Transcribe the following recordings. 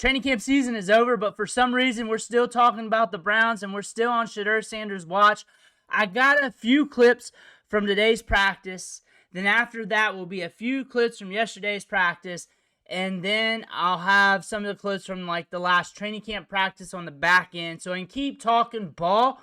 Training camp season is over, but for some reason, we're still talking about the Browns, and we're still on Shedeur Sanders' watch. I got a few clips from today's practice. Then after that will be a few clips from yesterday's practice. And then I'll have some of the clips from like the last training camp practice on the back end. So I can keep talking ball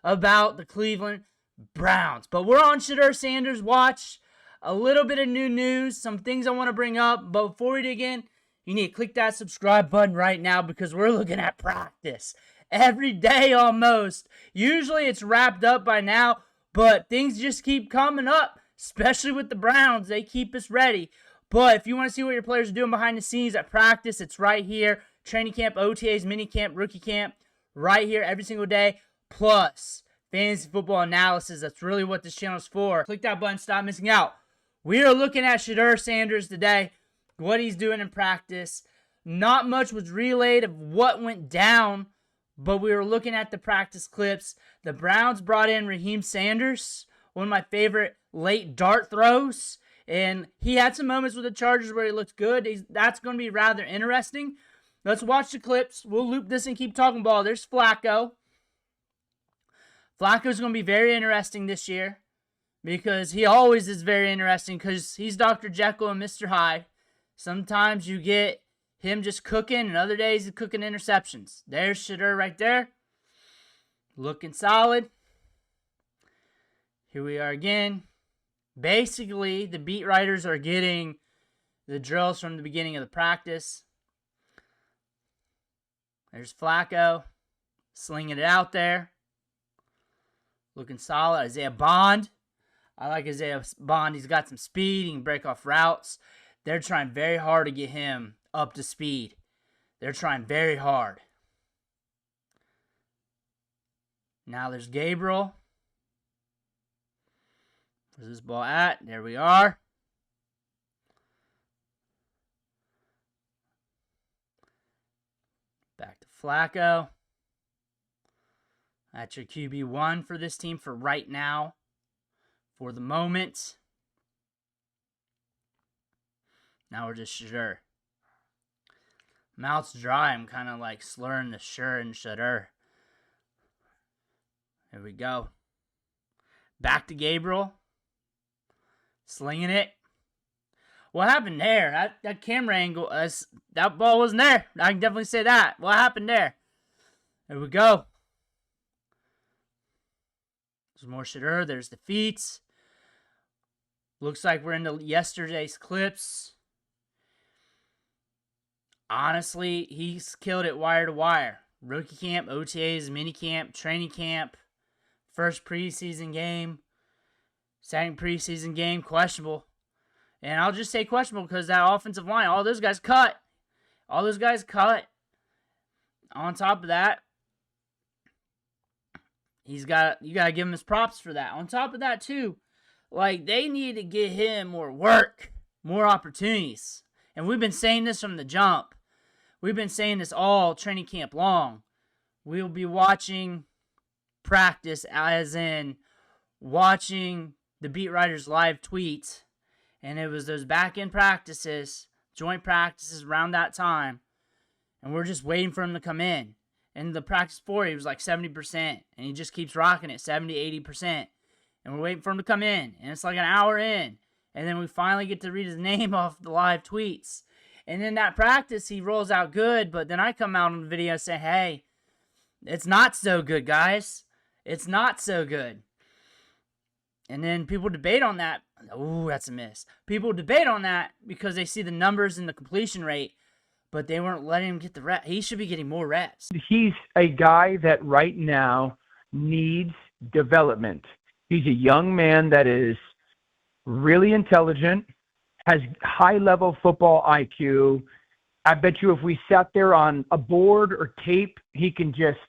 about the Cleveland Browns. But we're on Shedeur Sanders' watch. A little bit of new news, some things I want to bring up. But before we dig in, you need to click that subscribe button right now because we're looking at practice every day almost. Usually it's wrapped up by now, but things just keep coming up, especially with the Browns. They keep us ready. But if you want to see what your players are doing behind the scenes at practice, it's right here. Training camp, OTAs, minicamp, rookie camp, right here every single day. Plus, fantasy football analysis. That's really what this channel is for. Click that button, stop missing out. We are looking at Shedeur Sanders today, what he's doing in practice. Not much was relayed of what went down, but we were looking at the practice clips. The Browns brought in Raheim Sanders, one of my favorite late dart throws. And he had some moments with the Chargers where he looked good. That's going to be rather interesting. Let's watch the clips. We'll loop this and keep talking ball. There's Flacco. Flacco's going to be very interesting this year because he always is very interesting because he's Dr. Jekyll and Mr. Hyde. Sometimes you get him just cooking, and other days he's cooking interceptions. There's Shedeur right there. Looking solid. Here we are again. Basically, the beat writers are getting the drills from the beginning of the practice. There's Flacco slinging it out there. Looking solid. Isaiah Bond. I like Isaiah Bond. He's got some speed. He can break off routes. They're trying very hard to get him up to speed. They're trying very hard. Now there's Gabriel. Where's this ball at? There we are. Back to Flacco. That's your QB1 for this team for right now. For the moment. Now we're just Shedeur. Mouth's dry. I'm kind of like slurring the sure and Shedeur. There we go. Back to Gabriel. Slinging it. What happened there? That camera angle, that ball wasn't there. I can definitely say that. What happened there? There we go. There's more Shedeur. There's the feet. Looks like we're into yesterday's clips. Honestly, he's killed it wire to wire. Rookie camp, OTAs, minicamp, training camp, first preseason game, second preseason game, questionable. And I'll just say questionable because that offensive line, all those guys cut. All those guys cut. On top of that, you got to give him his props for that. On top of that, too, like they need to get him more work, more opportunities. And we've been saying this from the jump. We've been saying this all training camp long. We'll be watching practice, as in watching the beat writers' live tweets. And it was those back-end practices, joint practices around that time. And we're just waiting for him to come in. And the practice before, he was like 70%. And he just keeps rocking it, 70, 80%. And we're waiting for him to come in. And it's like an hour in. And then we finally get to read his name off the live tweets. And in that practice, he rolls out good. But then I come out on the video and say, hey, it's not so good, guys. It's not so good. And then people debate on that. Ooh, that's a miss. People debate on that because they see the numbers and the completion rate, but they weren't letting him get the rep. He should be getting more reps. He's a guy that right now needs development. He's a young man that is really intelligent, has high-level football IQ. I bet you if we sat there on a board or tape, he can just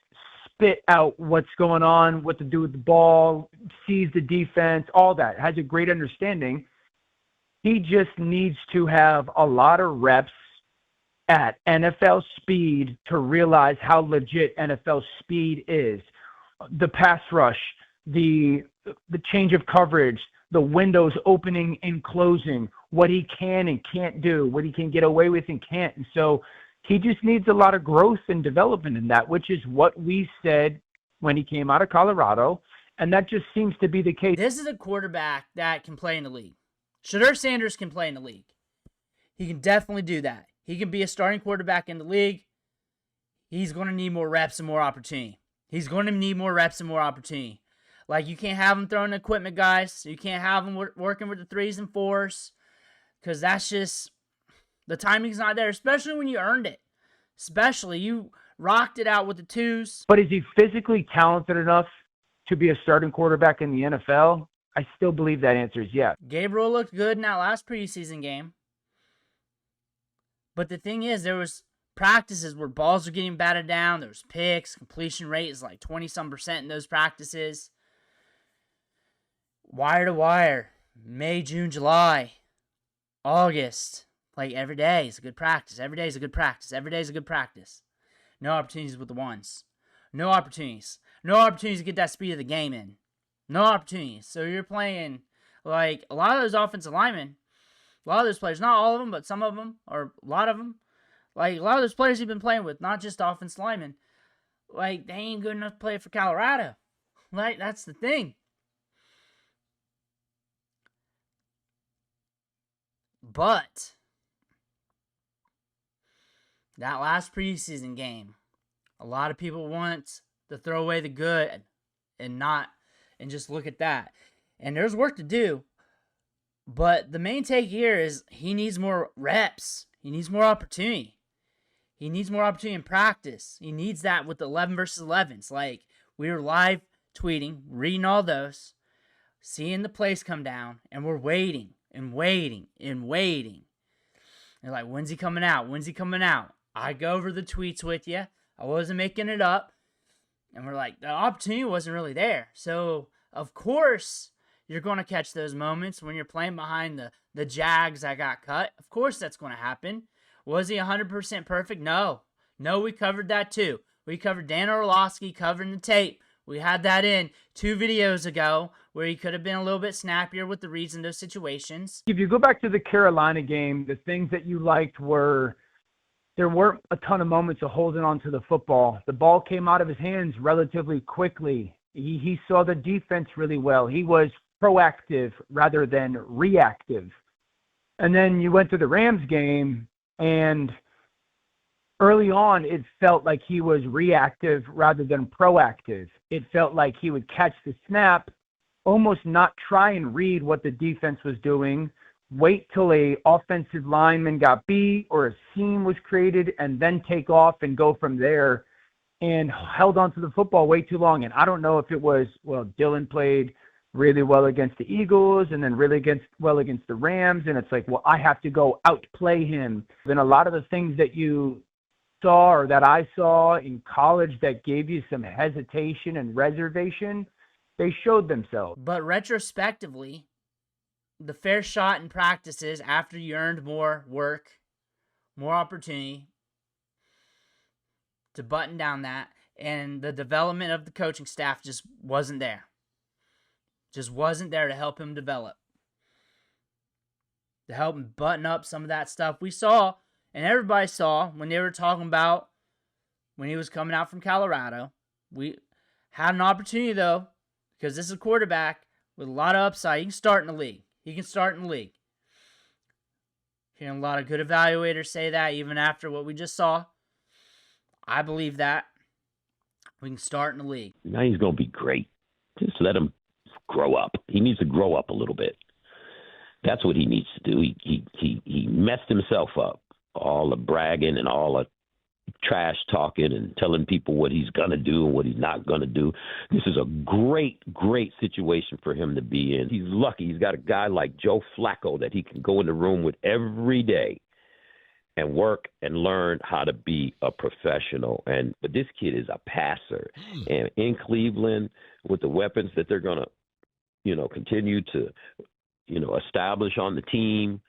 spit out what's going on, what to do with the ball, sees the defense, all that. Has a great understanding. He just needs to have a lot of reps at NFL speed to realize how legit NFL speed is. The pass rush, the change of coverage, the windows opening and closing, what he can and can't do, what he can get away with and can't. And so He just needs a lot of growth and development in that, which is what we said when he came out of Colorado, and that just seems to be the case. This is a quarterback that can play in the league. Shedeur Sanders can play in the league. He can definitely do that. He can be a starting quarterback in the league. He's going to need more reps and more opportunity. He's going to need more reps and more opportunity. Like, you can't have him throwing equipment, guys. You can't have him working with the 3s and 4s, because that's just, the timing's not there, especially when you earned it. Especially, you rocked it out with the 2s. But is he physically talented enough to be a starting quarterback in the NFL? I still believe that answer is yes. Gabriel looked good in that last preseason game. But the thing is, there was practices where balls were getting batted down. There was picks. Completion rate is like 20-some% in those practices. Wire to wire. May, June, July, August. Like, every day is a good practice. Every day is a good practice. Every day is a good practice. No opportunities with the 1s. No opportunities. No opportunities to get that speed of the game in. No opportunities. So you're playing, like, a lot of those offensive linemen, a lot of those players, not all of them, but some of them, or a lot of them, like, a lot of those players you've been playing with, not just offensive linemen, like, they ain't good enough to play for Colorado. Like, that's the thing. But that last preseason game, a lot of people want to throw away the good and just look at that. And there's work to do. But the main take here is he needs more reps. He needs more opportunity. He needs more opportunity in practice. He needs that with the 11 versus 11s. Like, we were live tweeting, reading all those, seeing the plays come down, and we're waiting and waiting and waiting. And like, when's he coming out? When's he coming out? I go over the tweets with you. I wasn't making it up. And we're like, the opportunity wasn't really there. So, of course, you're going to catch those moments when you're playing behind the Jags that got cut. Of course that's going to happen. Was he 100% perfect? No. No, we covered that too. We covered Dan Orlovsky covering the tape. We had that in 2 videos ago where he could have been a little bit snappier with the reads in those situations. If you go back to the Carolina game, the things that you liked were there weren't a ton of moments of holding on to the football. The ball came out of his hands relatively quickly. He saw the defense really well. He was proactive rather than reactive. And then you went to the Rams game, and early on, it felt like he was reactive rather than proactive. It felt like he would catch the snap, almost not try and read what the defense was doing, wait till a offensive lineman got beat or a seam was created, and then take off and go from there, and held on to the football way too long. And I don't know if it was, well, Dillon played really well against the Eagles and then really well against the Rams, and it's like, well, I have to go outplay him. Then a lot of the things that you saw or that I saw in college that gave you some hesitation and reservation, they showed themselves. But retrospectively, the fair shot in practices after you earned more work, more opportunity to button down that, and the development of the coaching staff just wasn't there. Just wasn't there to help him develop. To help him button up some of that stuff. We saw, and everybody saw, when they were talking about when he was coming out from Colorado. We had an opportunity, though, because this is a quarterback with a lot of upside. He can start in the league. He can start in the league. Hearing a lot of good evaluators say that, even after what we just saw. I believe that. We can start in the league. Now he's going to be great. Just let him grow up. He needs to grow up a little bit. That's what he needs to do. He messed himself up. All the bragging and all the trash talking and telling people what he's going to do and what he's not going to do. This is a great, great situation for him to be in. He's lucky. He's got a guy like Joe Flacco that he can go in the room with every day and work and learn how to be a professional. But this kid is a passer. And in Cleveland, with the weapons that they're going to, continue to, establish on the team,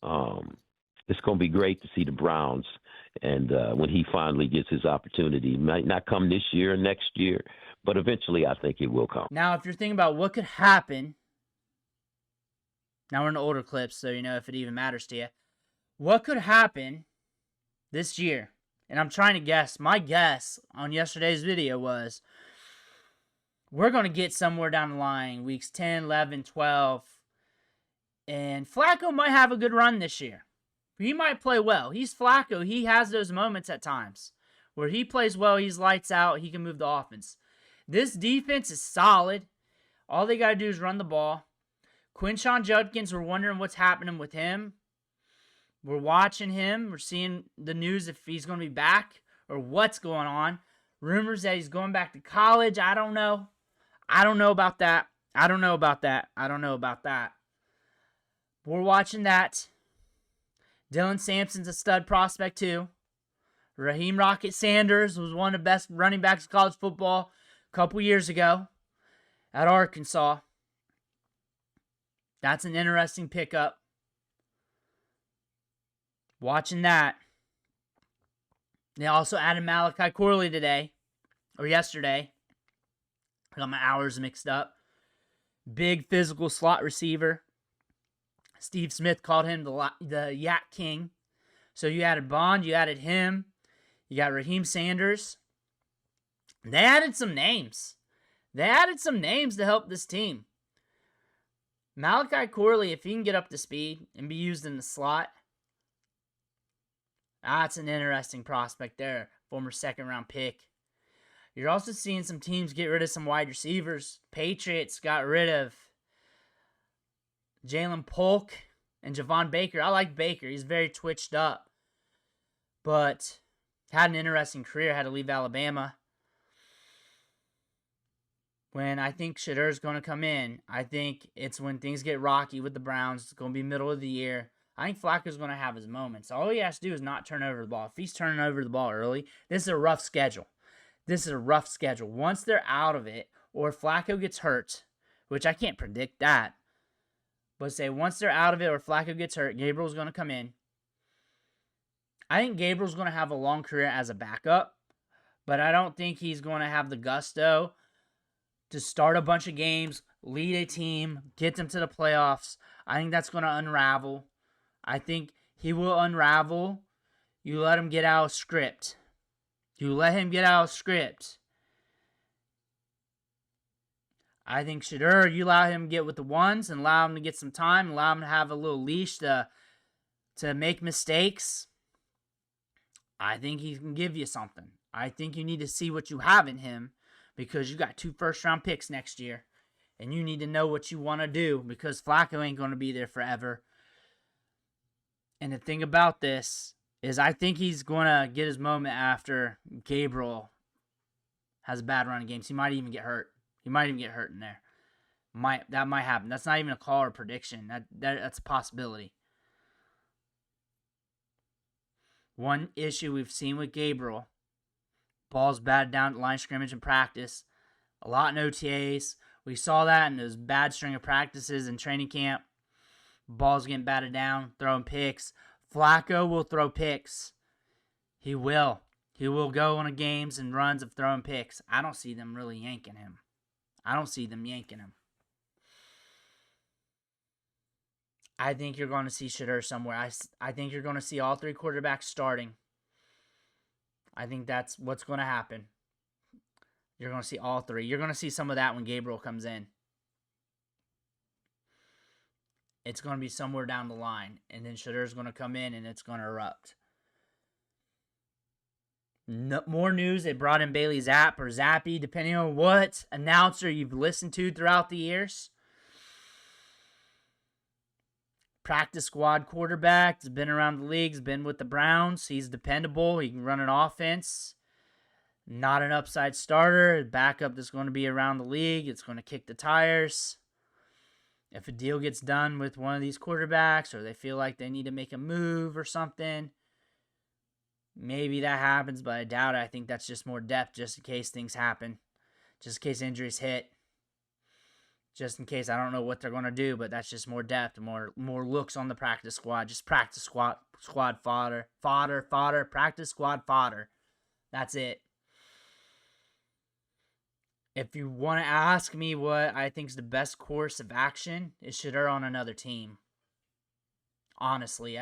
it's going to be great to see the Browns. And when he finally gets his opportunity, it might not come this year or next year, but eventually I think it will come. Now, if you're thinking about what could happen, now we're in older clips, so if it even matters to you. What could happen this year and I'm trying to guess. My guess on yesterday's video was we're going to get somewhere down the line, weeks 10, 11, 12, and Flacco might have a good run this year. He might play well. He's Flacco. He has those moments at times where he plays well, he's lights out, he can move the offense. This defense is solid. All they got to do is run the ball. Quinshon Judkins, we're wondering what's happening with him. We're watching him. We're seeing the news if he's going to be back or what's going on. Rumors that he's going back to college. I don't know. I don't know about that. We're watching that. Dillon Sampson's a stud prospect too. Raheim Rocket Sanders was one of the best running backs in college football a couple years ago at Arkansas. That's an interesting pickup. Watching that. They also added Malachi Corley today, or yesterday. I got my hours mixed up. Big physical slot receiver. Steve Smith called him the Yak King. So you added Bond, you added him. You got Raheim Sanders. They added some names. They added some names to help this team. Malachi Corley, if he can get up to speed and be used in the slot, that's an interesting prospect there. Former second-round pick. You're also seeing some teams get rid of some wide receivers. Patriots got rid of Jalen Polk and Javon Baker. I like Baker. He's very twitched up. But had an interesting career. Had to leave Alabama. When I think Shedeur's going to come in, I think it's when things get rocky with the Browns. It's going to be middle of the year. I think Flacco's going to have his moments. All he has to do is not turn over the ball. If he's turning over the ball early, this is a rough schedule. Once they're out of it, or if Flacco gets hurt, which I can't predict that, but say once they're out of it or Flacco gets hurt, Gabriel's going to come in. I think Gabriel's going to have a long career as a backup, but I don't think he's going to have the gusto to start a bunch of games, lead a team, get them to the playoffs. I think that's going to unravel. I think he will unravel. You let him get out of script. I think Shedeur, you allow him to get with the ones and allow him to get some time, allow him to have a little leash to make mistakes. I think he can give you something. I think you need to see what you have in him because you got 2 first-round picks next year. And you need to know what you want to do because Flacco ain't going to be there forever. And the thing about this is I think he's going to get his moment after Gabriel has a bad run of games. He might even get hurt. in there. That might happen. That's not even a call or prediction. That's a possibility. One issue we've seen with Gabriel, ball's batted down at line of scrimmage in practice, a lot in OTAs. We saw that in those bad string of practices in training camp. Ball's getting batted down, throwing picks. Flacco will throw picks. He will. He will go on games and runs of throwing picks. I don't see them really yanking him. I think you're going to see Shedeur somewhere. I think you're going to see all 3 quarterbacks starting. I think that's what's going to happen. You're going to see all 3. You're going to see some of that when Gabriel comes in. It's going to be somewhere down the line. And then Shedeur's going to come in and it's going to erupt. No, more news. They brought in Bailey Zappe, depending on what announcer you've listened to throughout the years. Practice squad quarterback. Has been around the league. Has been with the Browns. He's dependable. He can run an offense. Not an upside starter. Backup that's going to be around the league. It's going to kick the tires. If a deal gets done with one of these quarterbacks or they feel like they need to make a move or something, maybe that happens, but I doubt it. I think that's just more depth just in case things happen. Just in case injuries hit. Just in case, I don't know what they're going to do, but that's just more depth, more looks on the practice squad. Just practice squad fodder, practice squad fodder. That's it. If you want to ask me what I think is the best course of action, is Shedeur on another team. Honestly,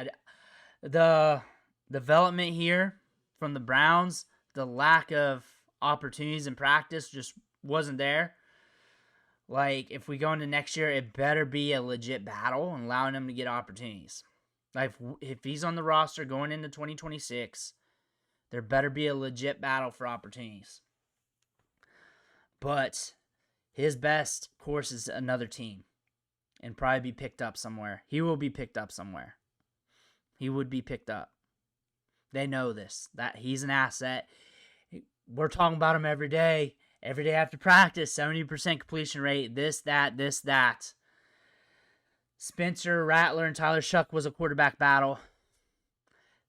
the development here from the Browns, the lack of opportunities in practice just wasn't there. Like, if we go into next year, it better be a legit battle and allowing him to get opportunities. Like, if he's on the roster going into 2026, there better be a legit battle for opportunities. But his best course is another team and probably be picked up somewhere. He will be picked up somewhere. He would be picked up. They know this, that he's an asset. We're talking about him every day after practice, 70% completion rate, this, that. Spencer Rattler and Tyler Shuck was a quarterback battle.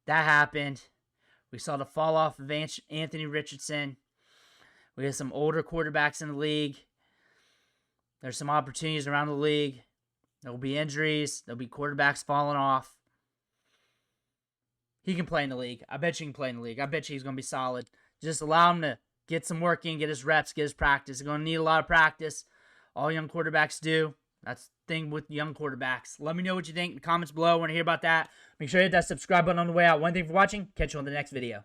That happened. We saw the fall off of Anthony Richardson. We have some older quarterbacks in the league. There's some opportunities around the league. There will be injuries. There'll be quarterbacks falling off. He can play in the league. I bet you he can play in the league. I bet you he's going to be solid. Just allow him to get some work in, get his reps, get his practice. He's going to need a lot of practice. All young quarterbacks do. That's the thing with young quarterbacks. Let me know what you think in the comments below. I want to hear about that. Make sure you hit that subscribe button on the way out. One thing for watching. Catch you on the next video.